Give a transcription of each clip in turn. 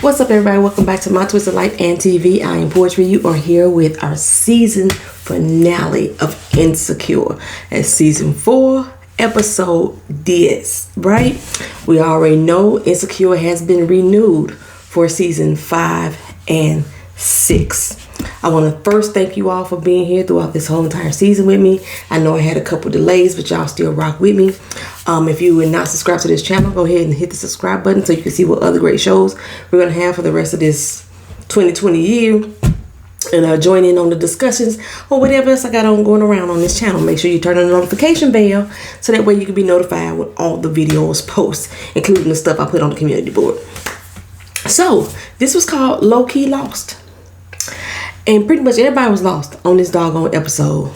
What's up, everybody? Welcome back to My Twisted Life and TV. I am Poetry. You are here with our season finale of Insecure. At season 4, episode 10, right? We already know Insecure has been renewed for season 5 and 6. I want to first thank you all for being here throughout this whole entire season with me. I know I had a couple delays, but y'all still rock with me. If you are not subscribed to this channel, go ahead and hit the subscribe button so you can see what other great shows we're going to have for the rest of this 2020 year. And join in on the discussions or whatever else I got on going around on this channel. Make sure you turn on the notification bell so that way you can be notified when all the videos post, including the stuff I put on the community board. So, this was called Low Key Lost. And pretty much everybody was lost on this doggone episode.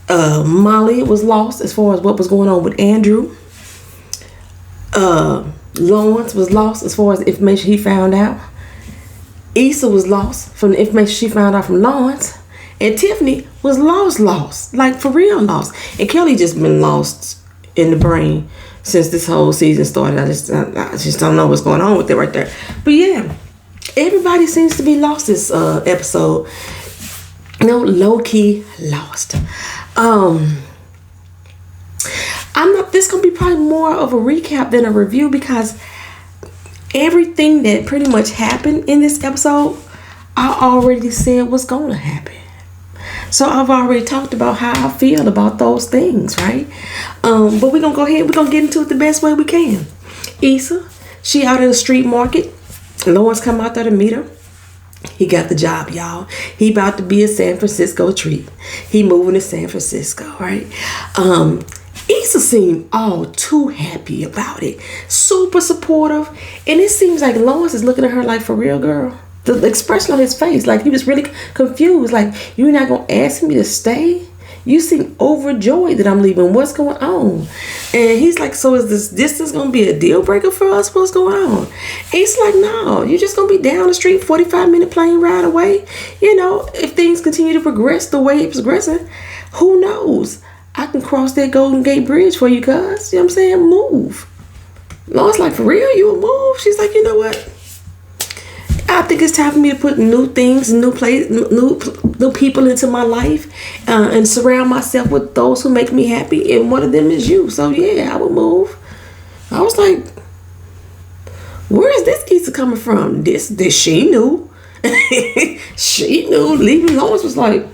Molly was lost as far as what was going on with Andrew. Lawrence was lost as far as the information he found out. Issa was lost from the information she found out from Lawrence. And Tiffany was lost. Like, for real lost. And Kelly just been lost in the brain since this whole season started. I just don't know what's going on with it right there. But yeah, everybody seems to be lost this episode. No, low-key lost. This gonna be probably more of a recap than a review because everything that pretty much happened in this episode, I already said was gonna happen. So I've already talked about how I feel about those things, right? But we're gonna go ahead, we're gonna get into it the best way we can. Issa, she out in the street market. Lawrence come out there to meet her. He got the job, y'all. He about to be a San Francisco treat. He moving to San Francisco, right? Issa seemed all too happy about it. Super supportive. And it seems like Lawrence is looking at her like, for real, girl. The expression on his face, like he was really confused. Like, you're not going to ask me to stay? You seem overjoyed that I'm leaving. What's going on? And he's like, so is this distance going to be a deal breaker for us? What's going on? And he's like, no, you're just going to be down the street, 45-minute plane ride away. You know, if things continue to progress the way it's progressing, who knows? I can cross that Golden Gate Bridge for you, cuz. You know what I'm saying? Move. Lawrence like, for real? You will move? She's like, you know what? I think it's time for me to put new things, new people into my life and surround myself with those who make me happy. And one of them is you. So, yeah, I would move. I was like, where is this Issa coming from? This she knew. She knew. Leaving Lawrence was like,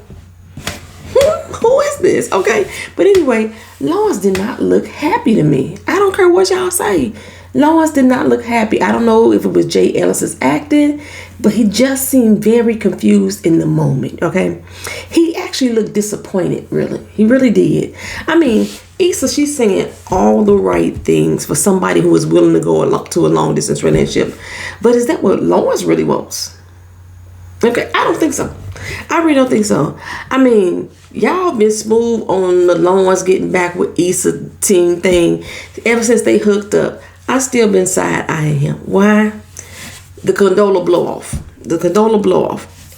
who is this? Okay. But anyway, Lawrence did not look happy to me. I don't care what y'all say. Lawrence did not look happy. I don't know if it was Jay Ellis's acting, but he just seemed very confused in the moment, okay? He actually looked disappointed, really. He really did. I mean, Issa, she's saying all the right things for somebody who is willing to go to a long-distance relationship. But is that what Lawrence really wants? Okay, I don't think so. I really don't think so. I mean, y'all been smooth on the Lawrence getting back with Issa team thing ever since they hooked up. I still been side-eyeing him. Why? The condola blow-off.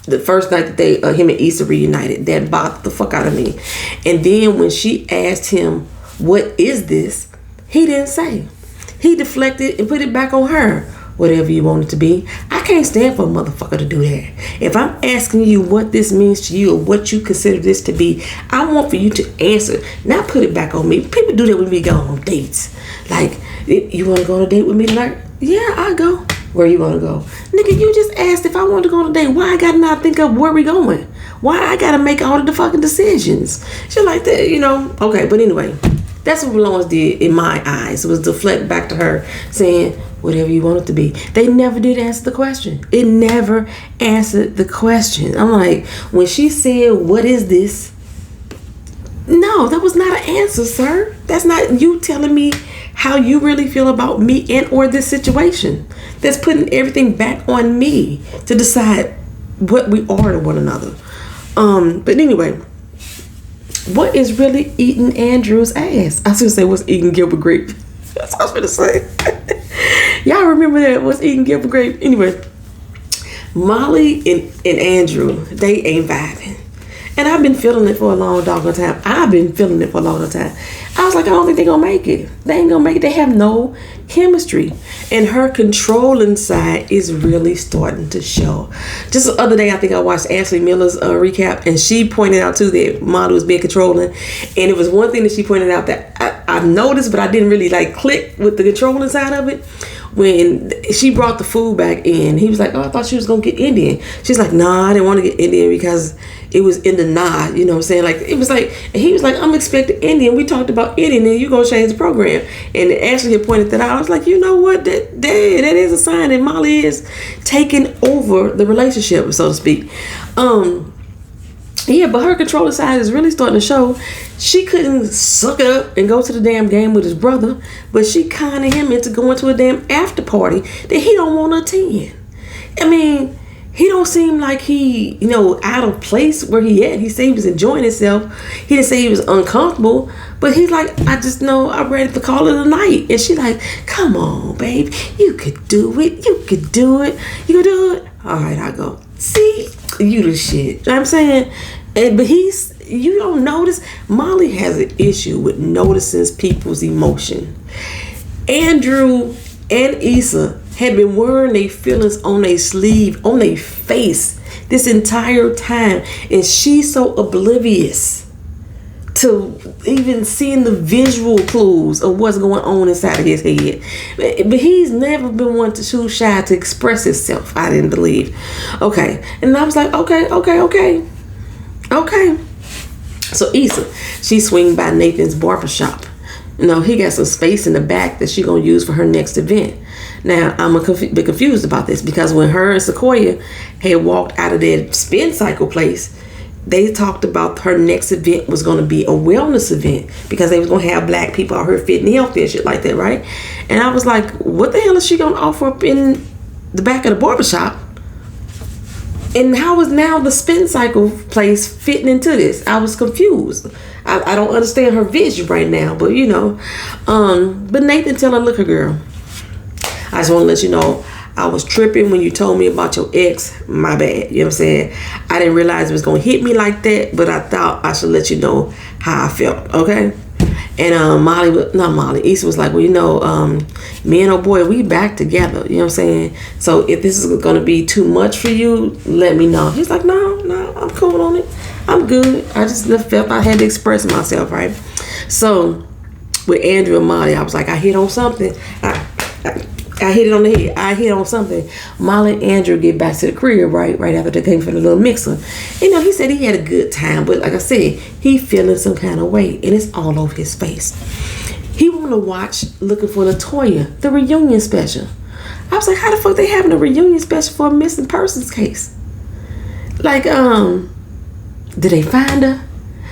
The first night that him and Issa reunited, that bothered the fuck out of me. And then when she asked him, what is this? He didn't say. He deflected and put it back on her. Whatever you want it to be. I can't stand for a motherfucker to do that. If I'm asking you what this means to you or what you consider this to be, I want for you to answer, not put it back on me. People do that when we go on dates. Like, you want to go on a date with me tonight? Yeah, I'll go. Where you want to go? Nigga, you just asked if I want to go on a date. Why I got to not think of where we going? Why I got to make all of the fucking decisions? Shit like that, you know? Okay, but anyway, that's what Lawrence did in my eyes. It was deflect back to her saying, whatever you want it to be. They never did answer the question. It never answered the question. I'm like, when she said, what is this? No, that was not an answer, sir. That's not you telling me how you really feel about me and or this situation. That's putting everything back on me to decide what we are to one another. But anyway, what is really eating Andrew's ass? I was gonna say, what's eating Gilbert Grape? That's what I was gonna say. Y'all remember that? What's eating Gilbert Grape? Anyway, Molly and Andrew, they ain't vibing. And I've been feeling it for a long doggone time. I was like, I don't think they're gonna make it. They ain't gonna make it. They have no chemistry. And her controlling side is really starting to show. Just the other day, I think I watched Ashley Miller's recap, and she pointed out too that Molly was being controlling. And it was one thing that she pointed out that I noticed, but I didn't really like click with the controlling side of it. When she brought the food back in, he was like, oh, I thought she was gonna get Indian. She's like, nah, I didn't want to get Indian because it was in the nod, you know what I'm saying? Like, it was like, and he was like, I'm expecting Indian. We talked about Indian, and you gonna change the program. And Ashley had pointed that out. I was like, you know what? That is a sign that Molly is taking over the relationship, so to speak. Yeah, but her controlling side is really starting to show. She couldn't suck it up and go to the damn game with his brother, but she conning him into going to a damn after party that he don't want to attend. I mean, he don't seem like he, out of place where he at. He said he was enjoying himself. He didn't say he was uncomfortable, but he's like, I just know I'm ready to call it a night. And she's like, come on, babe, you could do it. You could do it. You could do it. All right, I go. See, you the shit. You know what I'm saying? But you don't notice. Molly has an issue with noticing people's emotion. Andrew and Issa had been wearing their feelings on their sleeve, on their face this entire time. And she's so oblivious to even seeing the visual clues of what's going on inside of his head. But he's never been one to too shy to express himself, I didn't believe. Okay. And I was like, okay. So Issa, she swing by Nathan's barbershop. He got some space in the back that she gonna use for her next event. Now, I'm a bit confused about this because when her and Sequoia had walked out of that spin cycle place, they talked about her next event was going to be a wellness event because they was going to have black people out here fitting healthy and shit like that, right? And I was like, what the hell is she going to offer up in the back of the barbershop? And how is now the spin cycle place fitting into this? I was confused. I don't understand her vision right now, but but Nathan tell her, look her girl, I just want to let you know, I was tripping when you told me about your ex. My bad. You know what I'm saying? I didn't realize it was going to hit me like that, but I thought I should let you know how I felt. Okay? And Issa was like, well, me and old boy, we back together. You know what I'm saying? So if this is going to be too much for you, let me know. He's like, no, I'm cool on it. I'm good. I just felt I had to express myself, right? So with Andrew and Molly, I was like, I hit on something. I hit it on the head. I hit on something. Molly and Andrew get back to the crib right after they came for the little mixer. He said he had a good time, but like I said, he feeling some kind of way, and it's all over his face. He want to watch Looking for LaToya, the reunion special. I was like, how the fuck they having a reunion special for a missing persons case? Like, did they find her?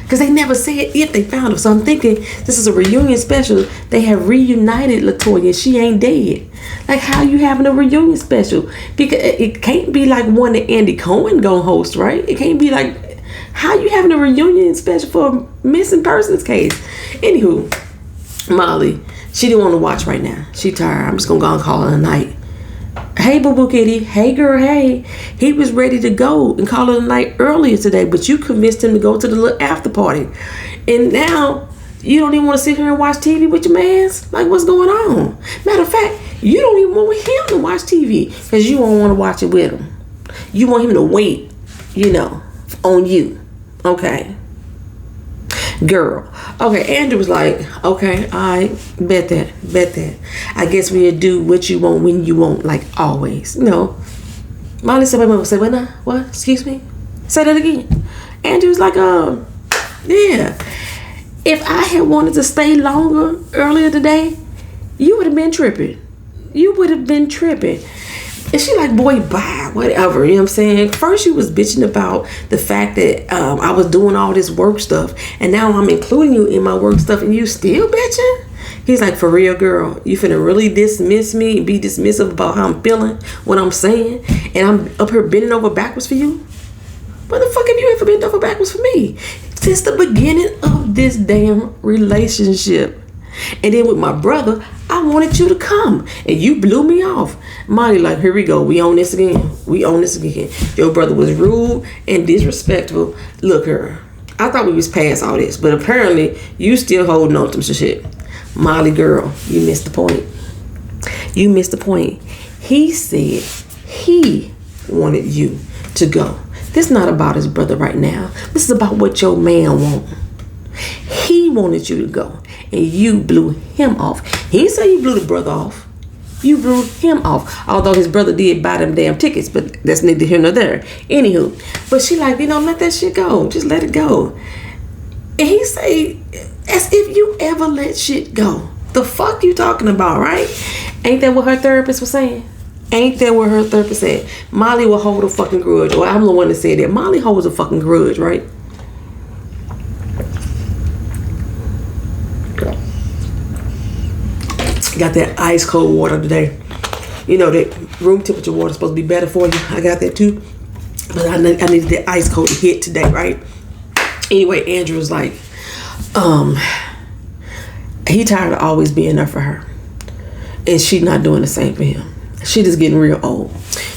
Because they never said if they found her. So I'm thinking this is a reunion special. They have reunited LaToya. She ain't dead. Like, how you having a reunion special? Because it can't be like one that Andy Cohen gonna host, right? It can't be like, how you having a reunion special for a missing persons case? Anywho, Molly, she didn't want to watch right now. She tired. I'm just gonna go and call it a night. Hey, boo-boo kitty. Hey, girl, hey. He was ready to go and call it a night earlier today, but you convinced him to go to the little after party. And now you don't even want to sit here and watch TV with your mans? Like, what's going on? Matter of fact, you don't even want him to watch TV because you don't want to watch it with him. You want him to wait, on you. Okay. Girl. Okay, Andrew was like, okay, all right, bet that. I guess we'll do what you want when you want, like always. Molly said, wait, what? Excuse me? Say that again. Andrew was like, yeah. If I had wanted to stay longer earlier today, you would have been tripping. And she like, boy, bye, whatever. You know what I'm saying? First, she was bitching about the fact that I was doing all this work stuff. And now I'm including you in my work stuff. And you still bitching? He's like, for real, girl, you finna really dismiss me and be dismissive about how I'm feeling, what I'm saying. And I'm up here bending over backwards for you? What the fuck have you ever bent over backwards for me? Since the beginning of this damn relationship. And then with my brother, I wanted you to come, and you blew me off. Molly like, here we go. We on this again. Your brother was rude and disrespectful. Look her. I thought we was past all this, but apparently you still holding on to some shit. Molly, girl, you missed the point. He said he wanted you to go. This is not about his brother right now. This is about what your man wants. He wanted you to go, and you blew him off. He didn't say you blew the brother off. You blew him off. Although his brother did buy them damn tickets, but that's neither here nor there. Anywho, but she like, let that shit go. Just let it go. And he say, as if you ever let shit go. The fuck you talking about, right? Ain't that what her therapist was saying? Molly will hold a fucking grudge. Or I'm the one that said that. Molly holds a fucking grudge, right? Got that ice cold water today. That room temperature water is supposed to be better for you. I got that too. But I needed that ice cold to hit today, right? Anyway, Andrew was like, he tired of always being there for her. And she not doing the same for him. She just getting real old.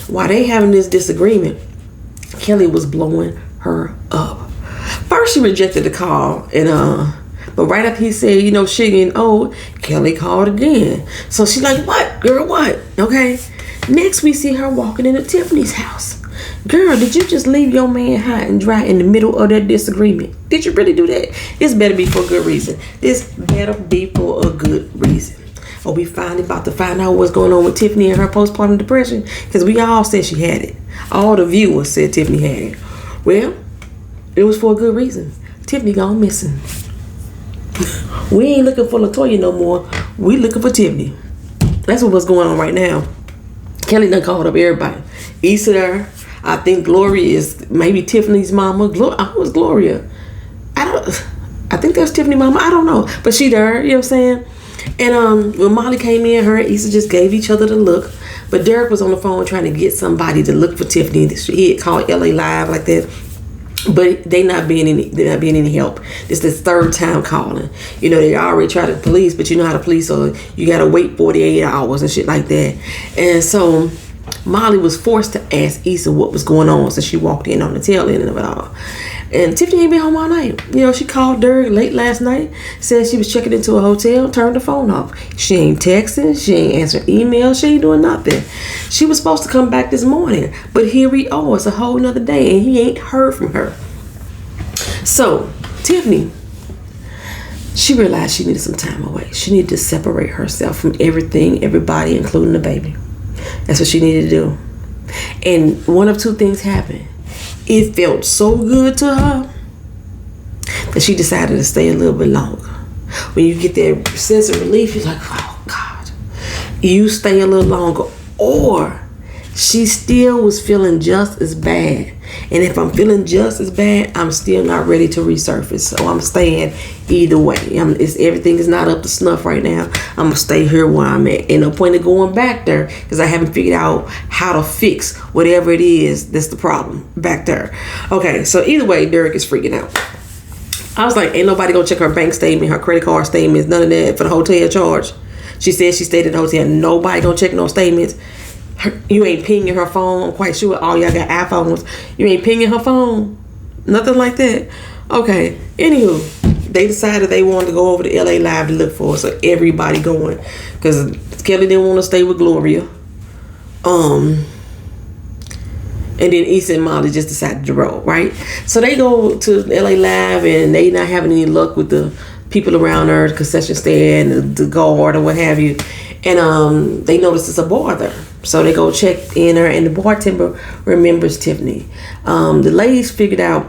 While they having this disagreement, Kelly was blowing her up. First, she rejected the call, and but right after he said, she getting old, Kelly called again. So she like, what, girl, what? Okay. Next, we see her walking into Tiffany's house. Girl, did you just leave your man high and dry in the middle of that disagreement? Did you really do that? This better be for a good reason. Or we finally about to find out what's going on with Tiffany and her postpartum depression, because we all said she had it. All the viewers said Tiffany had it. Well, it was for a good reason. Tiffany gone missing. We ain't looking for LaToya no more. We looking for Tiffany. That's what's going on right now. Kelly done called up everybody. Issa there. I think Gloria is maybe Tiffany's mama. Who was Gloria? I think that's Tiffany's mama. I don't know. But she there, you know what I'm saying? And when Molly came in, her and Issa just gave each other the look. But Derek was on the phone trying to get somebody to look for Tiffany. He had called LA Live like that. But they're not being any help. This is the third time calling. They already tried the police, but you know how the police are. You gotta wait 48 hours and shit like that. And so Molly was forced to ask Issa what was going on, so she walked in on the tail end of it all. And Tiffany ain't been home all night. She called Derek late last night, said she was checking into a hotel, turned the phone off. She ain't texting, she ain't answering emails, she ain't doing nothing. She was supposed to come back this morning, but here we are, it's a whole nother day, and he ain't heard from her. So, Tiffany, she realized she needed some time away. She needed to separate herself from everything, everybody, including the baby. That's what she needed to do. And one of two things happened. It felt so good to her that she decided to stay a little bit longer. When you get that sense of relief, you're like, oh God, you stay a little longer. Or she still was feeling just as bad. And if I'm feeling just as bad, I'm still not ready to resurface. So I'm staying either way. Everything is not up to snuff right now. I'm going to stay here where I'm at. Ain't no point in going back there because I haven't figured out how to fix whatever it is that's the problem back there. Okay, so either way, Derek is freaking out. I was like, ain't nobody going to check her bank statement, her credit card statements, none of that for the hotel charge. She said she stayed at the hotel. Nobody going to check no statements. You ain't pinging her phone. I'm quite sure all y'all got iPhones. You ain't pinging her phone. Nothing like that. Okay. Anywho, they decided they wanted to go over to LA Live to look for her. So everybody going. Because Kelly didn't want to stay with Gloria. And then Issa and Molly just decided to roll, right? So they go to LA Live and they not having any luck with the people around her, the concession stand, the guard or what have you. And they notice it's a bar there. So they go check in her, and the bartender remembers Tiffany. The ladies figured out,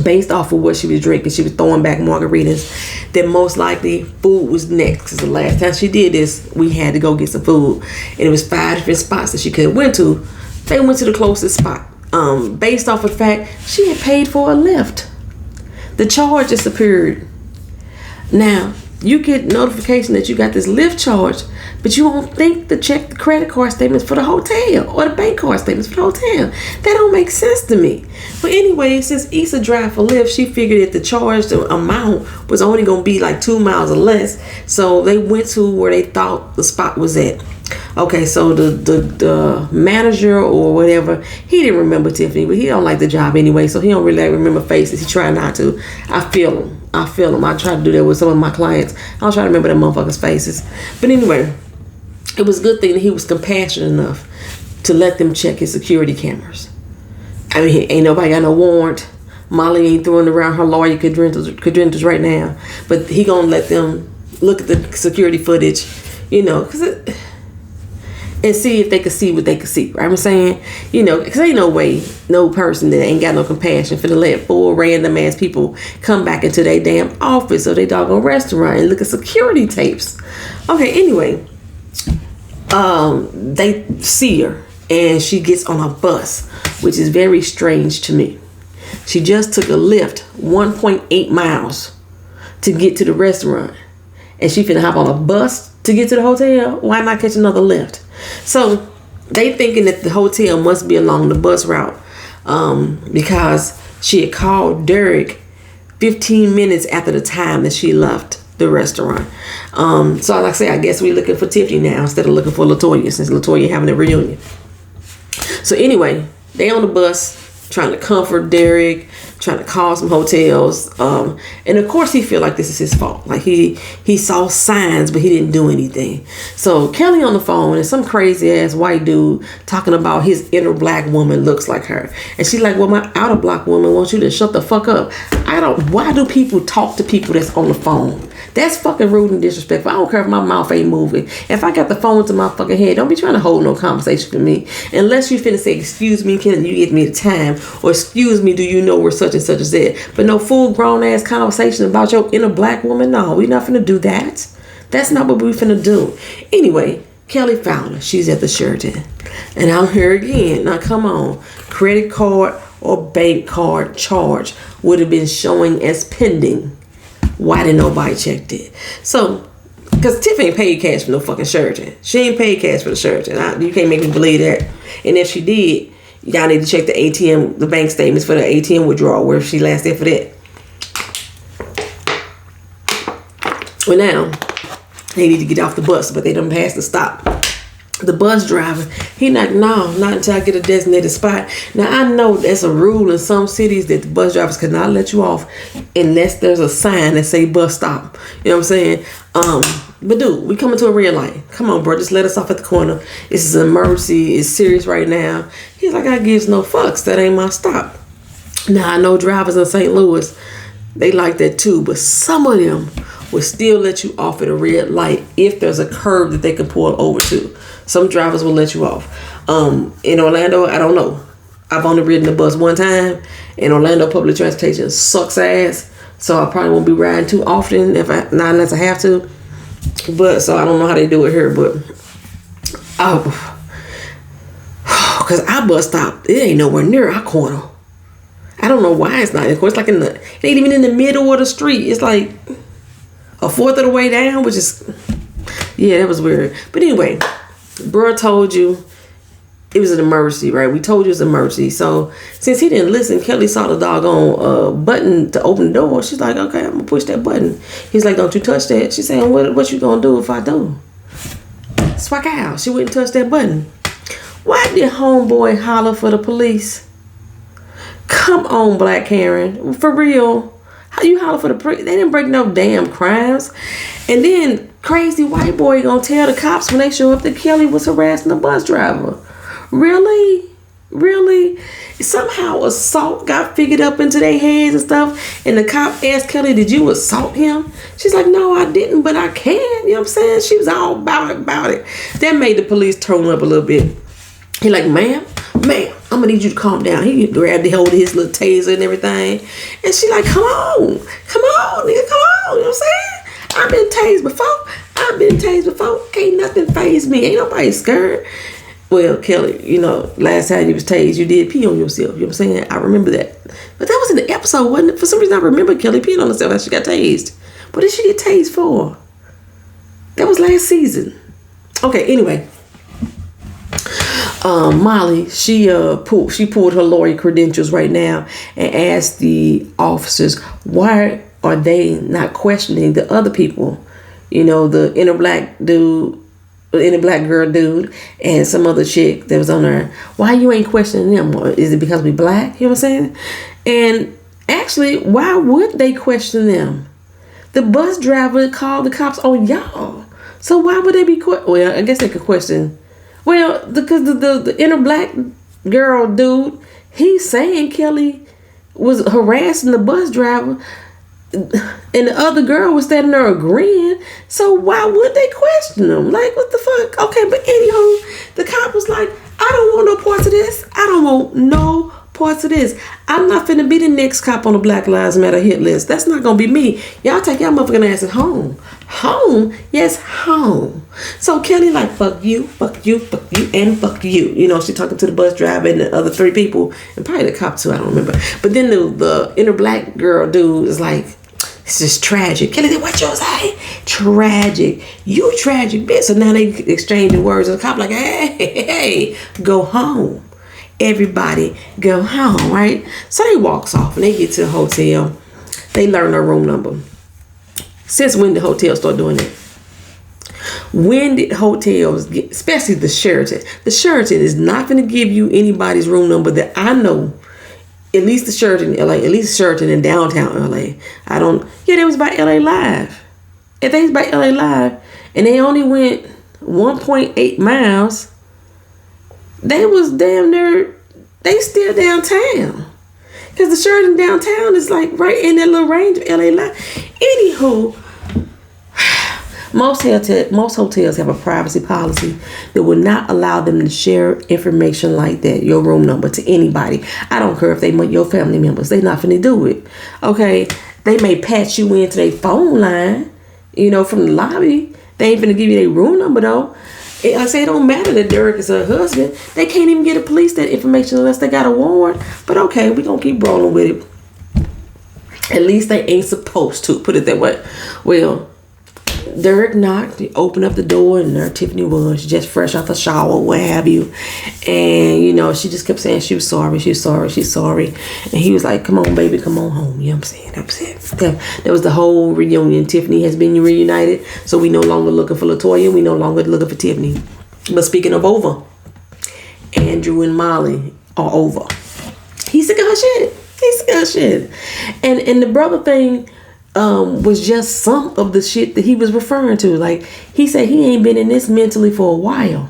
based off of what she was drinking, she was throwing back margaritas, that most likely food was next. Because the last time she did this, we had to go get some food. And it was 5 different spots that she could have went to. They went to the closest spot. Based off of the fact she had paid for a lift. The charge disappeared. Now, you get notification that you got this lift charge, but you won't think to check the credit card statements for the hotel or the bank card statements for the hotel. That don't make sense to me. But anyway, since Issa drive for Lyft, she figured that the charge amount was only going to be like 2 miles or less. So they went to where they thought the spot was at. Okay, so the manager or whatever, he didn't remember Tiffany, but he don't like the job anyway, so he don't really remember faces. He tried not to. I feel him. I try to do that with some of my clients. I'll try to remember them motherfuckers' faces. But anyway, it was a good thing that he was compassionate enough to let them check his security cameras. I mean, ain't nobody got no warrant. Molly ain't throwing around her lawyer credentials right now, but he gonna let them look at the security footage, and see if they could see what they could see, right? I'm saying, because ain't no way no person that ain't got no compassion for to let 4 random ass people come back into their damn office or their doggone restaurant and look at security tapes. Okay, anyway, they see her and she gets on a bus, which is very strange to me. She just took a Lyft 1.8 miles to get to the restaurant, and she finna hop on a bus to get to the hotel. Why not catch another Lyft? So they thinking that the hotel must be along the bus route, because she had called Derek 15 minutes after the time that she left the restaurant. So like I say, I guess we're looking for Tiffany now instead of looking for LaToya, since LaToya having a reunion. So anyway, they on the bus trying to comfort Derek, trying to call some hotels, and of course he feel like this is his fault. Like he saw signs, but he didn't do anything. So Kelly on the phone and some crazy ass white dude talking about his inner black woman looks like her, and she's like, well, my outer black woman wants you to shut the fuck up. Why do people talk to people that's on the phone? That's fucking rude and disrespectful. I don't care if my mouth ain't moving. If I got the phone to my fucking head, don't be trying to hold no conversation with me. Unless you finna say, excuse me, can you give me the time? Or excuse me, do you know where such and such is at? But no full grown ass conversation about your inner black woman. No, we not finna do that. That's not what we finna do. Anyway, Kelly found her. She's at the Sheraton. And I'm here again. Now come on. Credit card or bank card charge would have been showing as pending. Why didn't nobody check it? So, because Tiff ain't paid cash for no fucking Sheraton. She ain't paid cash for the Sheraton. You can't make me believe that. And if she did, y'all need to check the ATM, the bank statements for the ATM withdrawal, where she last did for that. Well, now, they need to get off the bus, but they done passed the stop. The bus driver, he not until I get a designated spot. Now, I know there's a rule in some cities that the bus drivers cannot let you off unless there's a sign that say bus stop. You know what I'm saying? But dude, we coming to a red light. Come on, bro, just let us off at the corner. This is an emergency. It's serious right now. He's like, I gives no fucks. That ain't my stop. Now, I know drivers in St. Louis, they like that too, but some of them will still let you off at a red light if there's a curb that they can pull over to. Some drivers will let you off. In Orlando, I don't know. I've only ridden the bus one time. In Orlando, public transportation sucks ass. So I probably won't be riding too often unless I have to. But so I don't know how they do it here. But because our bus stop, it ain't nowhere near our corner. I don't know why it's not. Of course, like it ain't even in the middle of the street. It's like a fourth of the way down, which is, yeah, that was weird. But anyway, bro told you it was an emergency, right? We told you it was an emergency. So since he didn't listen, Kelly saw the doggone button to open the door. She's like, okay, I'm gonna push that button. He's like, don't you touch that. She's saying, what you gonna do if I do? Swag out. She wouldn't touch that button. Why did homeboy holler for the police? Come on, Black Karen. For real. How you holler for the police? They didn't break no damn crimes. And then crazy white boy gonna tell the cops when they show up that Kelly was harassing the bus driver. Really? Somehow assault got figured up into their heads and stuff. And the cop asked Kelly, did you assault him? She's like, no, I didn't, but I can. You know what I'm saying? She was all about it. That made the police turn up a little bit. He like, ma'am, I'm gonna need you to calm down. He grabbed the hold of his little taser and everything. And she like, come on, nigga, come on. You know what I'm saying? I've been tased before. Can't nothing faze me. Ain't nobody scared. Well, Kelly, last time you was tased, you did pee on yourself. You know what I'm saying? I remember that. But that was in the episode, wasn't it? For some reason, I remember Kelly peeing on herself after she got tased. What did she get tased for? That was last season. Okay, anyway. Molly, she pulled her lawyer credentials right now and asked the officers, why are they not questioning the other people? You know, the inner black girl dude, and some other chick that was on there. Why you ain't questioning them? Is it because we black? You know what I'm saying? And actually, why would they question them? The bus driver called the cops on y'all. So why would they be well, I guess they could question. Well, because the inner black girl dude, he's saying Kelly was harassing the bus driver, and the other girl was standing there agreeing. So why would they question them? Like, what the fuck? Okay, but anywho, the cop was like, I don't want no parts of this. I don't want no parts of this. I'm not finna be the next cop on the Black Lives Matter hit list. That's not gonna be me. Y'all take y'all motherfucking asses home. Home? Yes, home. So Kelly like, fuck you, fuck you, fuck you, and fuck you. You know, she talking to the bus driver and the other 3 people, and probably the cop too, I don't remember. But then the inner black girl dude is like, it's just tragic. Kelly, what you say? Tragic. You tragic, bitch. So now they exchanging words, and the cop like, hey, go home. Everybody go home, right? So they walks off and they get to the hotel. They learn their room number. Since when did hotels start doing that? When did hotels get, especially the Sheraton? The Sheraton is not going to give you anybody's room number that I know. At least the Sheraton in LA, at least Sheraton in downtown LA. They was by LA Live. If they was by LA Live and they only went 1.8 miles, they was damn near, they still downtown. Because the Sheraton downtown is like right in that little range of LA Live. Anywho, most hotels have a privacy policy that will not allow them to share information like that, your room number, to anybody. I don't care if they your family members. They not finna do it. Okay, they may patch you into their phone line, you know, from the lobby. They ain't finna give you their room number though. I say it don't matter that Derek is her husband. They can't even get the police that information unless they got a warrant. But okay, we gonna keep rolling with it. At least they ain't supposed to. Put it that way. Well, Derek knocked, he opened up the door, and there Tiffany was, just fresh off the shower, what have you. And, you know, she just kept saying she was sorry, she's sorry, she's sorry. And he was like, come on, baby, come on home. You know what I'm saying? That was the whole reunion. Tiffany has been reunited, so we no longer looking for LaToya, we no longer looking for Tiffany. But speaking of over, Andrew and Molly are over. He's sick of her shit. He's sick of her shit. And the brother thing, was just some of the shit that he was referring to. Like, he said he ain't been in this mentally for a while.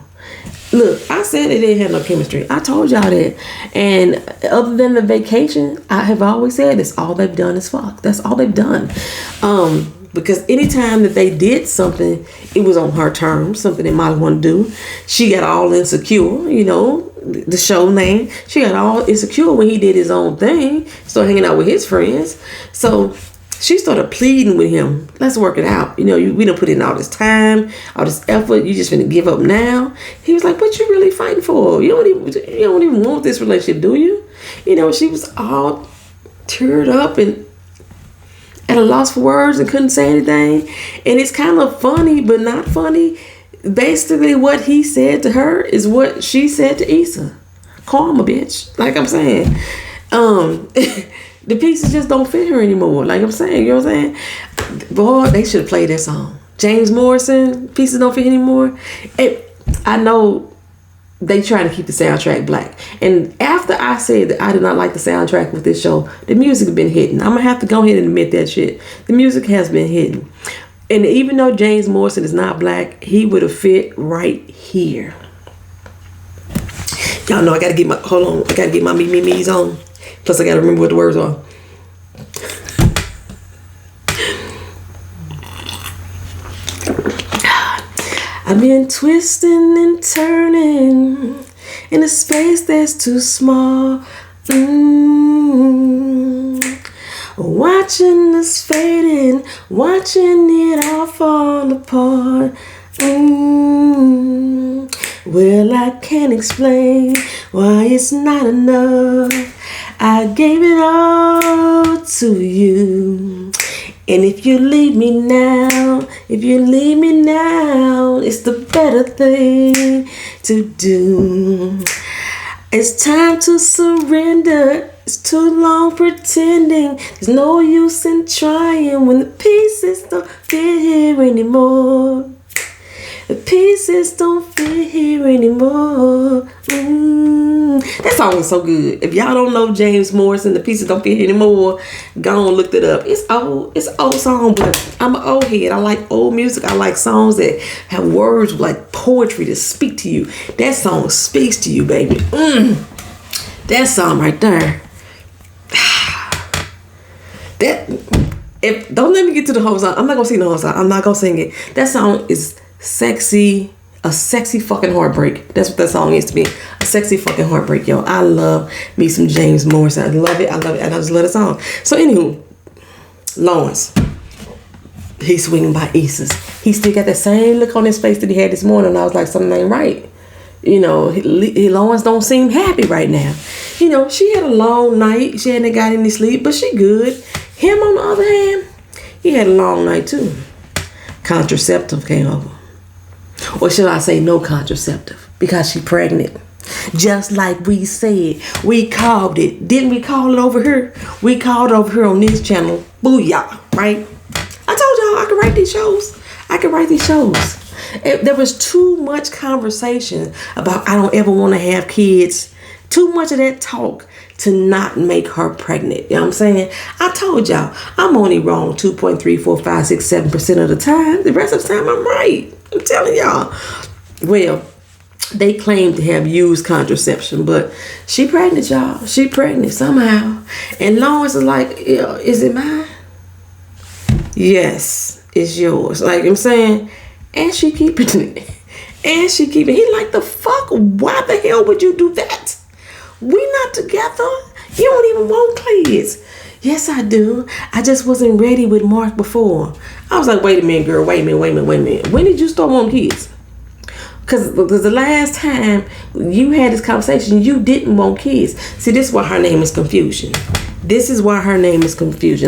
Look, I said they didn't have no chemistry. I told y'all that. And other than the vacation, I have always said this, all they've done is fuck. That's all they've done. Because anytime that they did something, it was on her terms, something they might want to do. She got all insecure, you know, the show name. She got all insecure when he did his own thing, started hanging out with his friends. So she started pleading with him. Let's work it out. You know, we done put in all this time, all this effort. You just finna give up now. He was like, what you really fighting for? You don't even want this relationship, do you? You know, she was all teared up and at a loss for words and couldn't say anything. And it's kind of funny, but not funny. Basically, what he said to her is what she said to Issa. Karma, bitch. Like I'm saying. The pieces just don't fit her anymore. Like I'm saying, you know what I'm saying? Boy, they should have played that song. James Morrison, pieces don't fit anymore. And I know they trying to keep the soundtrack black. And after I said that I did not like the soundtrack with this show, the music has been hitting. I'm going to have to go ahead and admit that shit. The music has been hitting. And even though James Morrison is not black, he would have fit right here. Y'all know I got to get my me-me-me's on. Plus, I got to remember what the words are. I've been twisting and turning in a space that's too small. Watching us fading, watching it all fall apart. Well, I can't explain why it's not enough. I gave it all to you. And if you leave me now, it's the better thing to do. It's time to surrender. It's too long pretending. There's no use in trying when the pieces don't fit here anymore. The pieces don't fit here anymore. That song is so good. If y'all don't know James Morrison, The Pieces Don't Fit Here Anymore, go and look it up. It's old. It's an old song, but I'm an old head. I like old music. I like songs that have words like poetry to speak to you. That song speaks to you, baby. That song right there. Don't let me get to the whole song. I'm not gonna sing the whole song. I'm not gonna sing it. That song is sexy, a sexy fucking heartbreak. That's what that song is to me. A sexy fucking heartbreak, yo. I love me some James Morrison. I love it. And I just love the song. So anywho, Lawrence, he's swinging by Issa's. He still got that same look on his face that he had this morning. I was like, something ain't right. You know, Lawrence don't seem happy right now. You know, she had a long night. She hadn't got any sleep, but she good. Him, on the other hand, he had a long night too. Contraceptive came over. Or should I say no contraceptive? Because she pregnant. Just like we said. We called it. Didn't we call it over here? We called it over here on this channel. Booyah, right? I told y'all I could write these shows. There was too much conversation about I don't ever want to have kids. Too much of that talk to not make her pregnant. You know what I'm saying? I told y'all, I'm only wrong 2.34567% of the time. The rest of the time, I'm right. I'm telling y'all. Well, they claim to have used contraception, but she pregnant, y'all. She pregnant somehow. And Lawrence is like, is it mine? Yes, it's yours. Like I'm saying, and she keeping it. And she keeping it. He like, the fuck? Why the hell would you do that? We not together. You don't even want kids. Yes, I do. I just wasn't ready with Mark before. I was like, wait a minute, girl. Wait a minute. When did you start wanting kids? Because the last time you had this conversation, you didn't want kids. See, this is why her name is Confusion.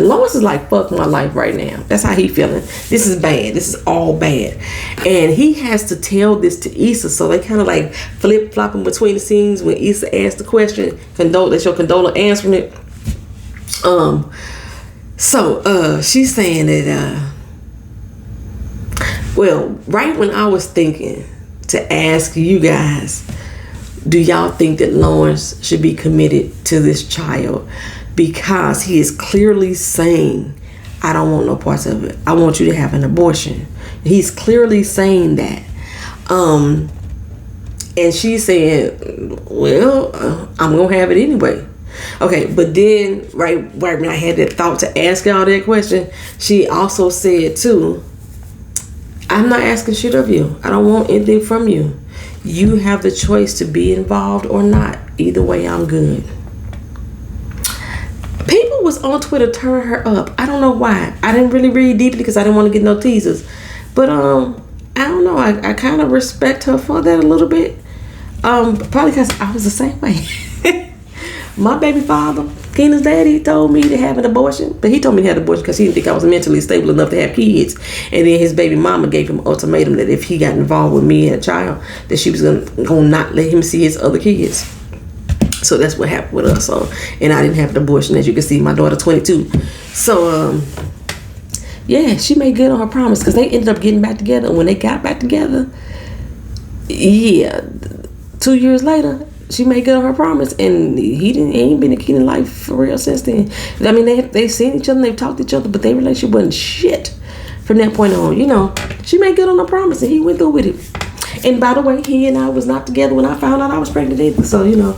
Lawrence is like, fuck my life right now. That's how he feeling. This is bad. This is all bad. And he has to tell this to Issa. So they kind of like flip-flopping between the scenes when Issa asked the question. That's your Condola answering it. So she's saying that, well, right when I was thinking to ask you guys, do y'all think that Lawrence should be committed to this child? Because he is clearly saying, I don't want no parts of it. I want you to have an abortion. He's clearly saying that. And she said, well, I'm going to have it anyway. Okay, but then, right when I had that thought to ask y'all that question, she also said too, I'm not asking shit of you. I don't want anything from you. You have the choice to be involved or not. Either way, I'm good. People was on Twitter tearing her up. I don't know why. I didn't really read deeply because I didn't want to get no teasers. But I don't know. I kind of respect her for that a little bit. Probably because I was the same way. My baby father, Keena's daddy, told me to have an abortion. But he told me to have an abortion because he didn't think I was mentally stable enough to have kids. And then his baby mama gave him an ultimatum that if he got involved with me and a child, that she was gonna not let him see his other kids. So that's what happened with us. So, and I didn't have an abortion, as you can see. My daughter 22. So yeah, she made good on her promise because they ended up getting back together. And when they got back together, yeah, 2 years later, she made good on her promise, and he ain't been a key in life for real since then. I mean, they've seen each other, they've talked to each other, but their relationship wasn't shit from that point on. You know, she made good on her promise, and he went through with it. And by the way, he and I was not together when I found out I was pregnant either. So you know,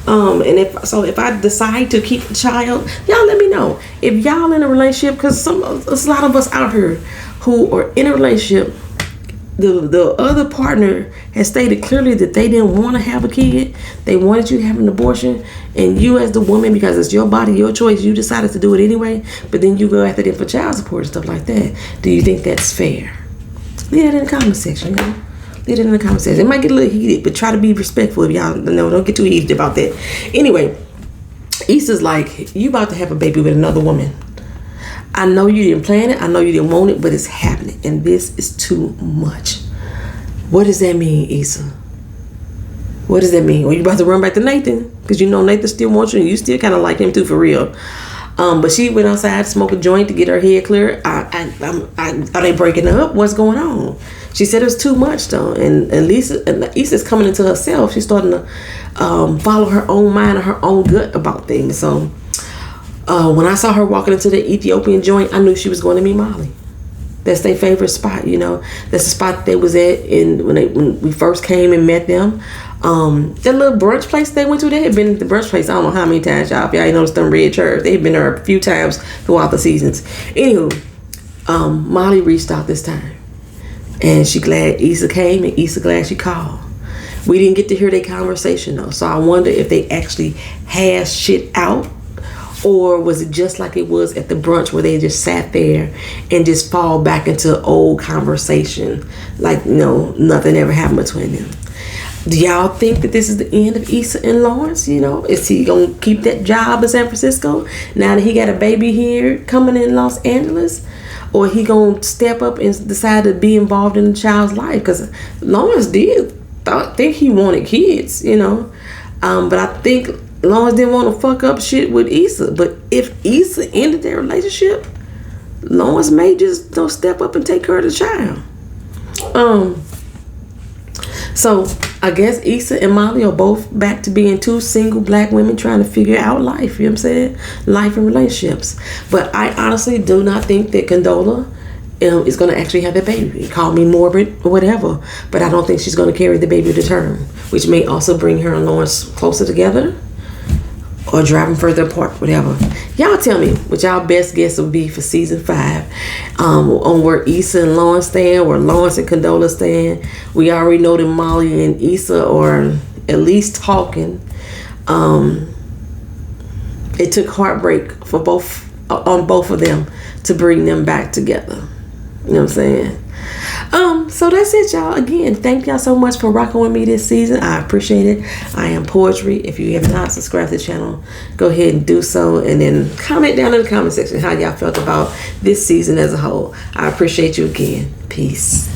and if I decide to keep a child, y'all let me know. If y'all in a relationship, because there's a lot of us out here who are in a relationship. The other partner has stated clearly that they didn't want to have a kid. They wanted you to have an abortion, and you as the woman, because it's your body, your choice, you decided to do it anyway, but then you go after them for child support and stuff like that. Do you think that's fair? Leave that in the comment section, y'all. Leave it in the comment section. It might get a little heated, but try to be respectful if y'all know. Don't get too heated about that. Anyway, Issa's like, you about to have a baby with another woman. I know you didn't plan it. I know you didn't want it, but it's happening. And this is too much. What does that mean, Issa? What does that mean? Are you about to run back to Nathan? Because you know Nathan still wants you and you still kind of like him too, for real. But she went outside to smoke a joint to get her head clear. Are they breaking up? What's going on? She said it was too much though. And Issa's coming into herself. She's starting to follow her own mind and her own gut about things. So when I saw her walking into the Ethiopian joint, I knew she was going to meet Molly. That's their favorite spot, you know. That's the spot they was at when we first came and met them. That little brunch place they went to, they had been at the brunch place I don't know how many times, y'all. If y'all ain't noticed them red chairs, they had been there a few times throughout the seasons. Anywho, Molly reached out this time. And she glad Issa came and Issa glad she called. We didn't get to hear their conversation though. So I wonder if they actually hashed shit out. Or was it just like it was at the brunch where they just sat there and just fall back into old conversation? Like, nothing ever happened between them. Do y'all think that this is the end of Issa and Lawrence? Is he going to keep that job in San Francisco now that he got a baby here coming in Los Angeles? Or he going to step up and decide to be involved in the child's life? Because Lawrence did think he wanted kids, but I think Lawrence didn't want to fuck up shit with Issa. But if Issa ended their relationship, Lawrence may just step up and take care of the child. So I guess Issa and Molly are both back to being two single black women trying to figure out life. You know what I'm saying? Life and relationships. But I honestly do not think that Condola is going to actually have that baby. Call me morbid or whatever, but I don't think she's going to carry the baby to term, which may also bring her and Lawrence closer together or drive them further apart, whatever. Y'all tell me what y'all best guess would be for season 5 on where Issa and Lawrence stand, where Lawrence and Condola stand. We already know that Molly and Issa are at least talking. It took heartbreak for both of them to bring them back together. You know what I'm saying? So that's it, y'all. Again, thank y'all so much for rocking with me this season. I appreciate it. I am Poetry. If you have not subscribed to the channel, go ahead and do so, and then comment down in the comment section how y'all felt about this season as a whole. I appreciate you again. Peace.